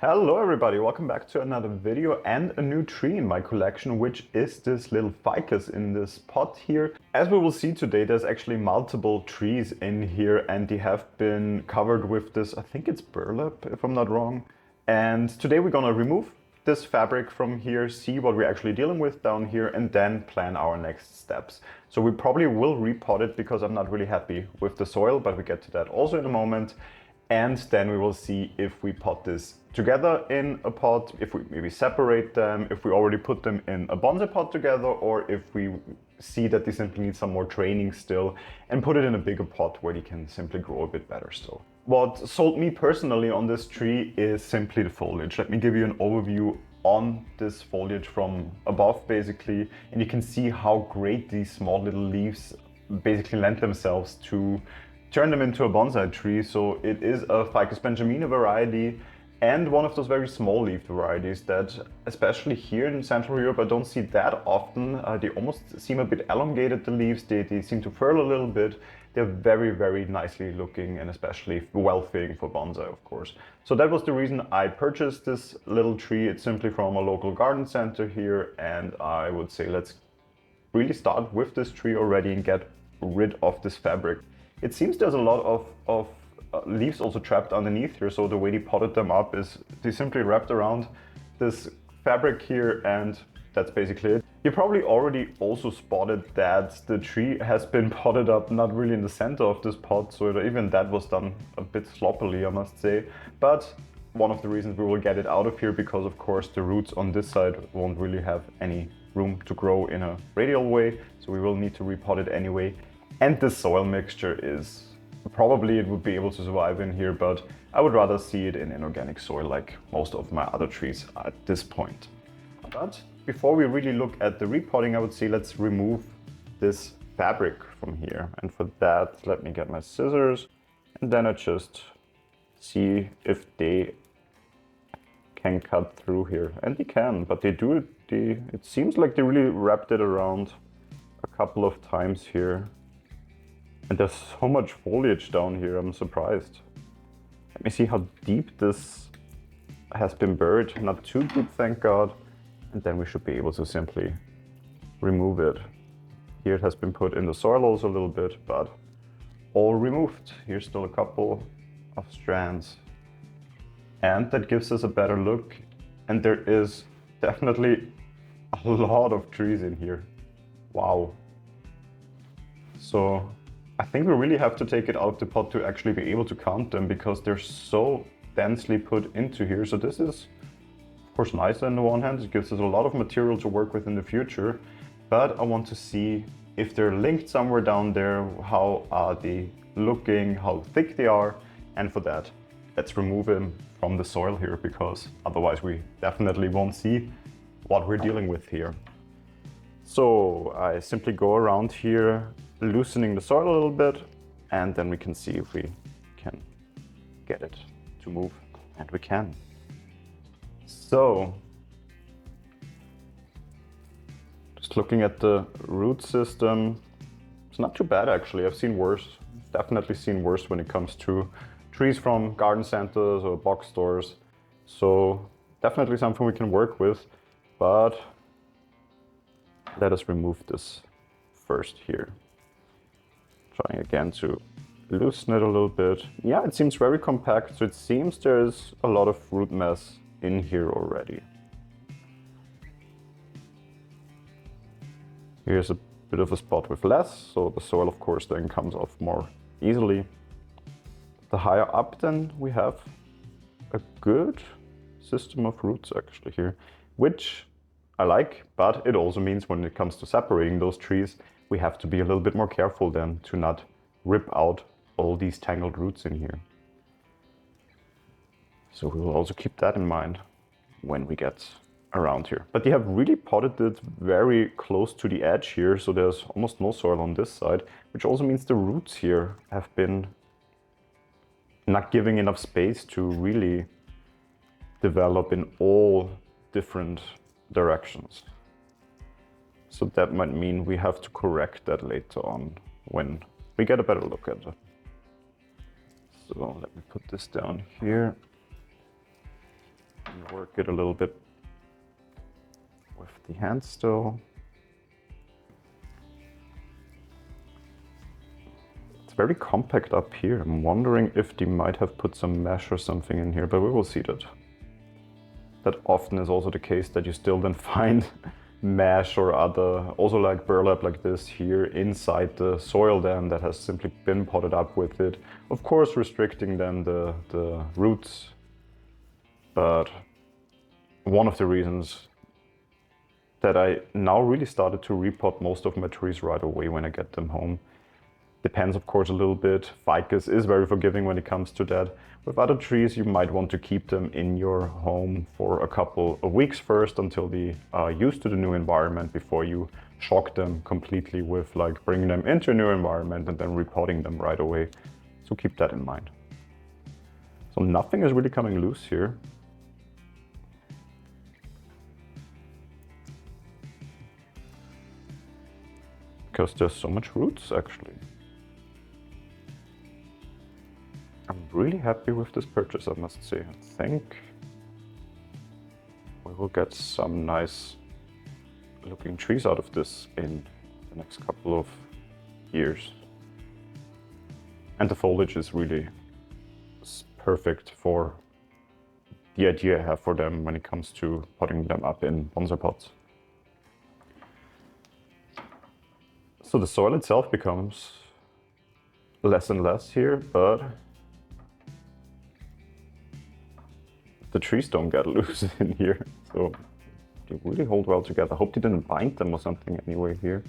Hello everybody, welcome back to another video and a new tree in my collection, which is this little ficus in this pot here. As we will see today, there's actually multiple trees in here and they have been covered with this, I think it's burlap if I'm not wrong. And today we're gonna remove this fabric from here, see what we're actually dealing with down here, and then plan our next steps. So we probably will repot it because I'm not really happy with the soil, but we get to that also in a moment. And then we will see if we pot this together in a pot, if we maybe separate them, if we already put them in a bonsai pot together, or if we see that they simply need some more training still and put it in a bigger pot where they can simply grow a bit better still. What sold me personally on this tree is simply the foliage. Let me give you an overview on this foliage from above basically, and you can see how great these small little leaves basically lend themselves to turn them into a bonsai tree. So it is a Ficus Benjamina variety and one of those very small leafed varieties that, especially here in Central Europe, I don't see that often. They almost seem a bit elongated, the leaves. They seem to furl a little bit. They're very, very nicely looking and especially well fitting for bonsai, of course. So that was the reason I purchased this little tree. It's simply from a local garden center here, and I would say let's really start with this tree already and get rid of this fabric. It seems there's a lot of leaves also trapped underneath here, so the way they potted them up is they simply wrapped around this fabric here, and that's basically it. You probably already also spotted that the tree has been potted up not really in the center of this pot, so even that was done a bit sloppily, I must say. But one of the reasons we will get it out of here, because of course the roots on this side won't really have any room to grow in a radial way, so we will need to repot it anyway. And the soil mixture is, probably it would be able to survive in here, but I would rather see it in inorganic soil like most of my other trees at this point. But before we really look at the repotting, I would say let's remove this fabric from here. And for that, let me get my scissors and then I just see if they can cut through here. And they can, but they do, it seems like they really wrapped it around a couple of times here. And there's so much foliage down here, I'm surprised. Let me see how deep this has been buried. Not too deep, thank God. And then we should be able to simply remove it. Here it has been put in the soil also a little bit, but all removed. Here's still a couple of strands. And that gives us a better look. And there is definitely a lot of trees in here. Wow. So I think we really have to take it out of the pot to actually be able to count them, because they're so densely put into here. So this is, of course, nice on the one hand. It gives us a lot of material to work with in the future. But I want to see if they're linked somewhere down there. How are they looking? How thick they are? And for that, let's remove them from the soil here, because otherwise we definitely won't see what we're dealing with here. So I simply go around here, loosening the soil a little bit, and then we can see if we can get it to move, and we can. So just looking at the root system, it's not too bad actually. I've seen worse, definitely seen worse when it comes to trees from garden centers or box stores. So definitely something we can work with, but let us remove this first here. Trying again to loosen it a little bit. Yeah, it seems very compact, so it seems there's a lot of root mass in here already. Here's a bit of a spot with less, so the soil of course then comes off more easily. The higher up then we have a good system of roots actually here, which I like, but it also means when it comes to separating those trees, we have to be a little bit more careful then to not rip out all these tangled roots in here. So we will also keep that in mind when we get around here. But they have really potted it very close to the edge here, so there's almost no soil on this side, which also means the roots here have been not giving enough space to really develop in all different directions. So that might mean we have to correct that later on when we get a better look at it. So let me put this down here. And work it a little bit with the hand still. It's very compact up here. I'm wondering if they might have put some mesh or something in here, but we will see that. That often is also the case, that you still then find mesh or other, also like burlap like this here inside the soil then that has simply been potted up with it. Of course restricting then the roots, but one of the reasons that I now really started to repot most of my trees right away when I get them home. Depends of course a little bit. Ficus is very forgiving when it comes to that. With other trees you might want to keep them in your home for a couple of weeks first until they are used to the new environment before you shock them completely with like bringing them into a new environment and then repotting them right away. So keep that in mind. So nothing is really coming loose here. Because there's so much roots actually. I'm really happy with this purchase, I must say. I think we will get some nice looking trees out of this in the next couple of years. And the foliage is really perfect for the idea I have for them when it comes to potting them up in bonsai pots. So the soil itself becomes less and less here, but the trees don't get loose in here, so they really hold well together. I hope they didn't bind them or something anyway here.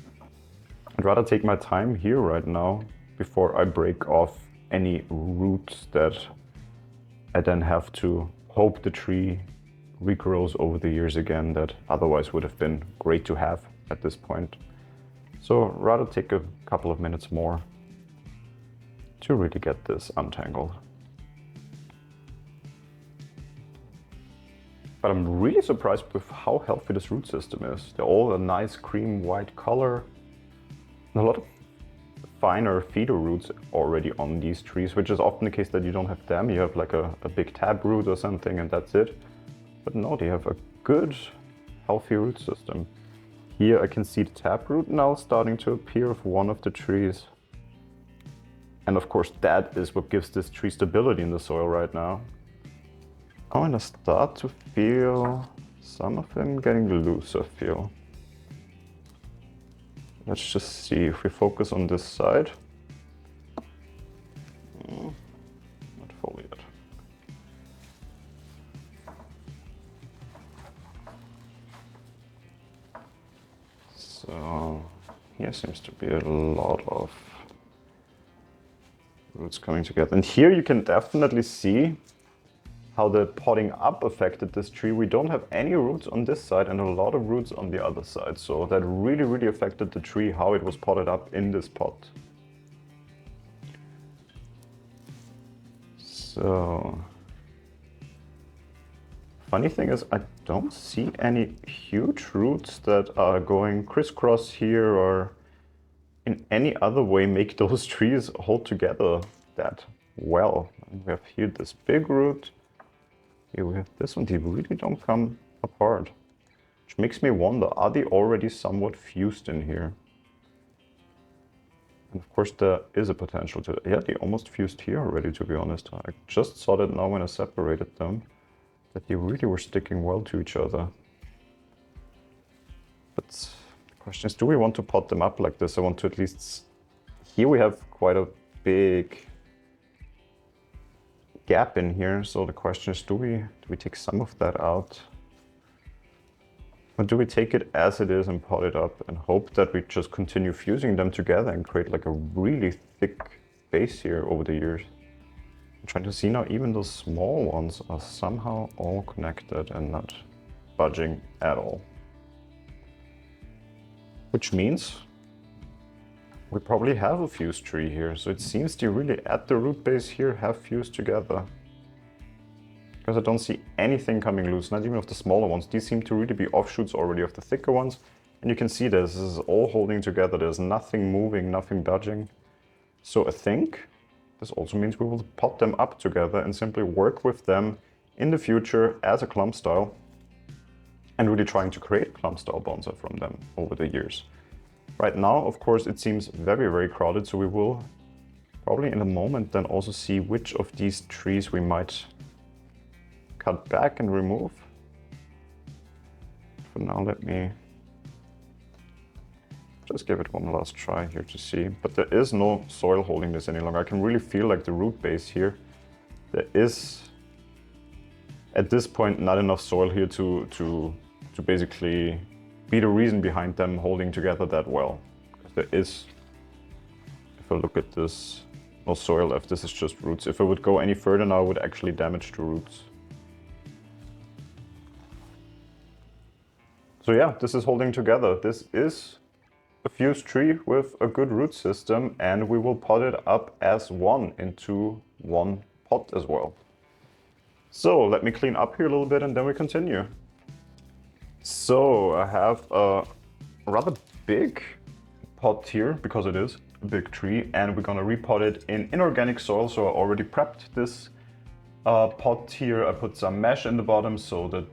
I'd rather take my time here right now before I break off any roots that I then have to hope the tree regrows over the years again, that otherwise would have been great to have at this point. So rather take a couple of minutes more to really get this untangled. But I'm really surprised with how healthy this root system is. They're all a nice cream white color. And a lot of finer feeder roots already on these trees, which is often the case that you don't have them. You have like a big tab root or something and that's it. But no, they have a good healthy root system. Here I can see the taproot now starting to appear of one of the trees. And of course that is what gives this tree stability in the soil right now. Oh, and I start to feel some of them getting loose, I feel. Let's just see if we focus on this side. Not fully yet. So here seems to be a lot of roots coming together. And here you can definitely see how the potting up affected this tree. We don't have any roots on this side and a lot of roots on the other side. So that really affected the tree, how it was potted up in this pot. So, funny thing is I don't see any huge roots that are going crisscross here or in any other way make those trees hold together that well. We have here this big root. Here we have this one. They really don't come apart, which makes me wonder, are they already somewhat fused in here? And of course there is a potential to, yeah, they almost fused here already, to be honest. I just saw that now when I separated them, that they really were sticking well to each other. But the question is, do we want to pot them up like this? I want to at least, here we have quite a big gap in here, so the question is, do we take some of that out? Or do we take it as it is and pot it up and hope that we just continue fusing them together and create like a really thick base here over the years? I'm trying to see now, even those small ones are somehow all connected and not budging at all. Which means we probably have a fused tree here, so it seems to really at the root base here have fused together. Because I don't see anything coming loose, not even of the smaller ones. These seem to really be offshoots already of the thicker ones. And you can see this is all holding together. There's nothing moving, nothing budging. So I think this also means we will pot them up together and simply work with them in the future as a clump style and really trying to create clump style bonsai from them over the years. Right now, of course, it seems very, very crowded, so we will probably in a moment then also see which of these trees we might cut back and remove. For now, let me just give it one last try here to see. But there is no soil holding this any longer. I can really feel like the root base here. There is, at this point, not enough soil here to basically be the reason behind them holding together that well. Because there is, if I look at this, no soil left. This is just roots. If I would go any further now, I would actually damage the roots. So yeah, this is holding together. This is a fused tree with a good root system, and we will pot it up as one into one pot as well. So let me clean up here a little bit and then we continue. So I have a rather big pot here because it is a big tree, and we're gonna repot it in inorganic soil. So I already prepped this pot here. I put some mesh in the bottom so that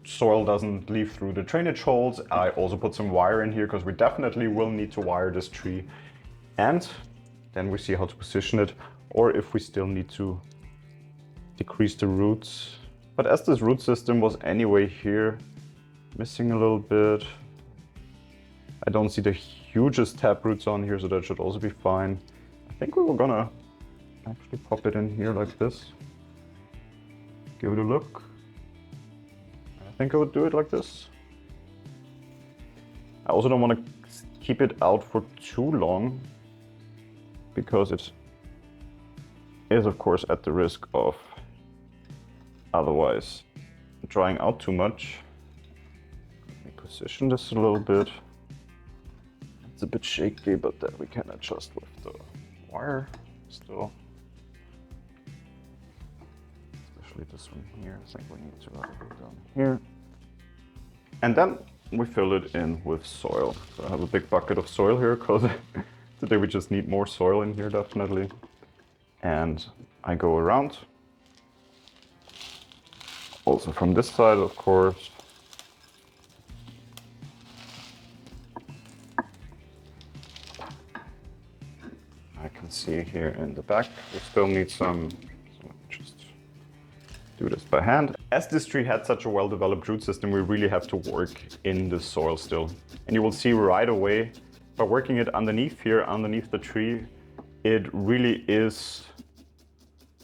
soil doesn't leave through the drainage holes. I also put some wire in here because we definitely will need to wire this tree. And then we see how to position it, or if we still need to decrease the roots. But as this root system was anyway here, missing a little bit. I don't see the hugest tap roots on here, so that should also be fine. I think we were gonna actually pop it in here like this. Give it a look. I think I would do it like this. I also don't want to keep it out for too long because it is of course at the risk of otherwise drying out too much. Let me position this a little bit. It's a bit shaky, but that we can adjust with the wire still. Especially this one here. I think we need to have it down here. And then we fill it in with soil. So I have a big bucket of soil here because today we just need more soil in here definitely. And I go around. Also from this side, of course. I can see here in the back, we still need some, so just do this by hand. As this tree had such a well-developed root system, we really have to work in the soil still. And you will see right away, by working it underneath here, underneath the tree, it really is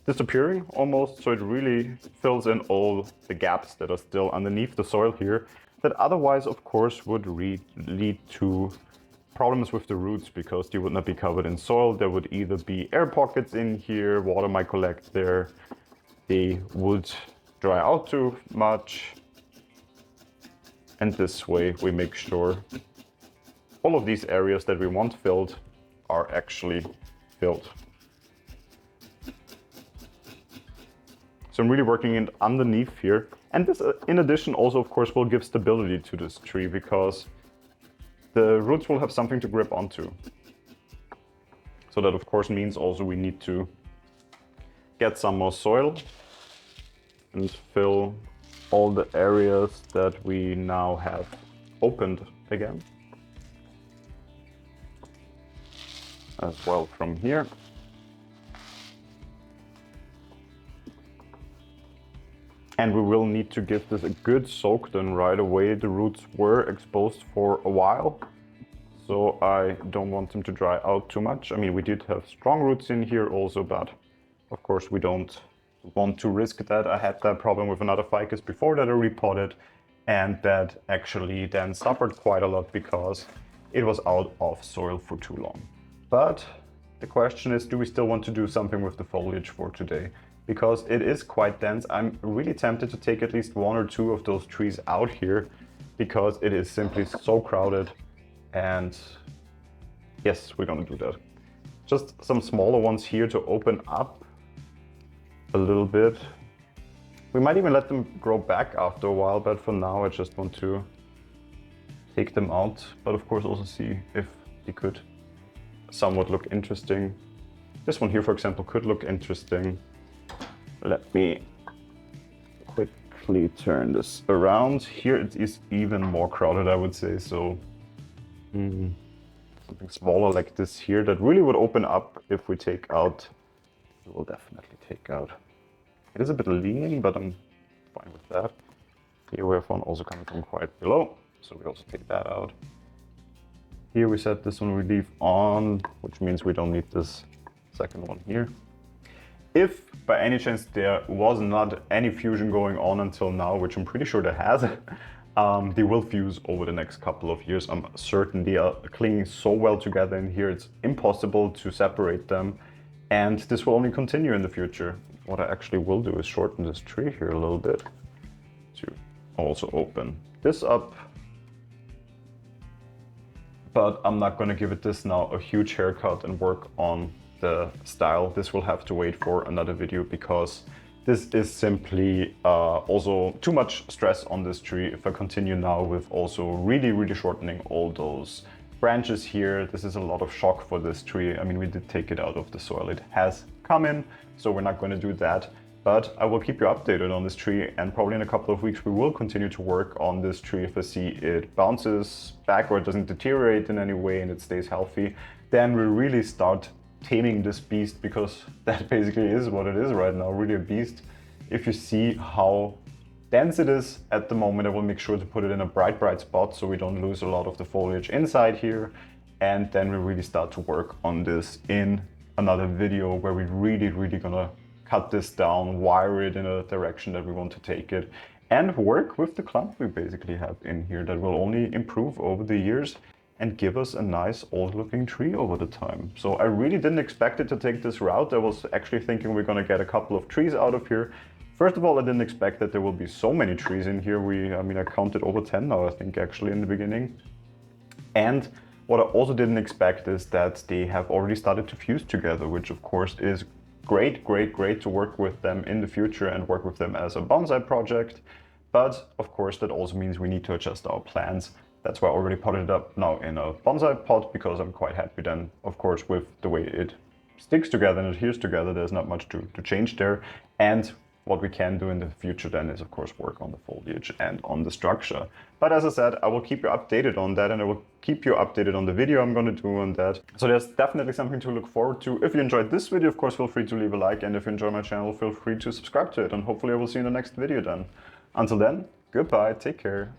disappearing almost. So it really fills in all the gaps that are still underneath the soil here, that otherwise, of course, would lead to problems with the roots because they would not be covered in soil. There would either be air pockets in here, water might collect there, they would dry out too much. And this way we make sure all of these areas that we want filled are actually filled. So I'm really working it underneath here. And this, in addition, also, of course, will give stability to this tree because the roots will have something to grip onto. So that, of course, means also we need to get some more soil and fill all the areas that we now have opened again. As well from here. And we will need to give this a good soak then right away. The roots were exposed for a while, so I don't want them to dry out too much. I mean, we did have strong roots in here also, but of course we don't want to risk that. I had that problem with another ficus before that I repotted, and that actually then suffered quite a lot because it was out of soil for too long. But the question is, do we still want to do something with the foliage for today? Because it is quite dense. I'm really tempted to take at least one or two of those trees out here because it is simply so crowded. And yes, we're gonna do that. Just some smaller ones here to open up a little bit. We might even let them grow back after a while, but for now I just want to take them out, but of course also see if they could somewhat look interesting. This one here, for example, could look interesting. Let me quickly turn this around. Here it is even more crowded, I would say. So something smaller like this here that really would open up if we take out. We will definitely take out. It is a bit leaning, but I'm fine with that. Here we have one also coming from quite below, so we also take that out. Here we set this one we leave on, which means we don't need this second one here. If by any chance there was not any fusion going on until now, which I'm pretty sure there has, they will fuse over the next couple of years. I'm certain they are clinging so well together in here, it's impossible to separate them. And this will only continue in the future. What I actually will do is shorten this tree here a little bit to also open this up. But I'm not going to give it this now a huge haircut and work on the style. This will have to wait for another video because this is simply also too much stress on this tree. If I continue now with also really shortening all those branches here, this is a lot of shock for this tree. I mean, we did take it out of the soil. It has come in, so we're not going to do that. But I will keep you updated on this tree, and probably in a couple of weeks we will continue to work on this tree. If I see it bounces back or it doesn't deteriorate in any way and it stays healthy, then we really start taming this beast, because that basically is what it is right now, really a beast. If you see how dense it is at the moment, I will make sure to put it in a bright spot so we don't lose a lot of the foliage inside here. And then we really start to work on this in another video where we really gonna cut this down, wire it in a direction that we want to take it, and work with the clump we basically have in here that will only improve over the years and give us a nice old looking tree over the time. So I really didn't expect it to take this route. I was actually thinking we're gonna get a couple of trees out of here. First of all, I didn't expect that there will be so many trees in here. I mean, I counted over 10 now, I think, actually in the beginning. And what I also didn't expect is that they have already started to fuse together, which of course is great to work with them in the future and work with them as a bonsai project. But of course, that also means we need to adjust our plans. That's why I already potted it up now in a bonsai pot, because I'm quite happy then, of course, with the way it sticks together and adheres together. There's not much to change there. And what we can do in the future then is, of course, work on the foliage and on the structure. But as I said, I will keep you updated on that, and I will keep you updated on the video I'm going to do on that. So there's definitely something to look forward to. If you enjoyed this video, of course, feel free to leave a like. And if you enjoy my channel, feel free to subscribe to it. And hopefully I will see you in the next video then. Until then, goodbye, take care.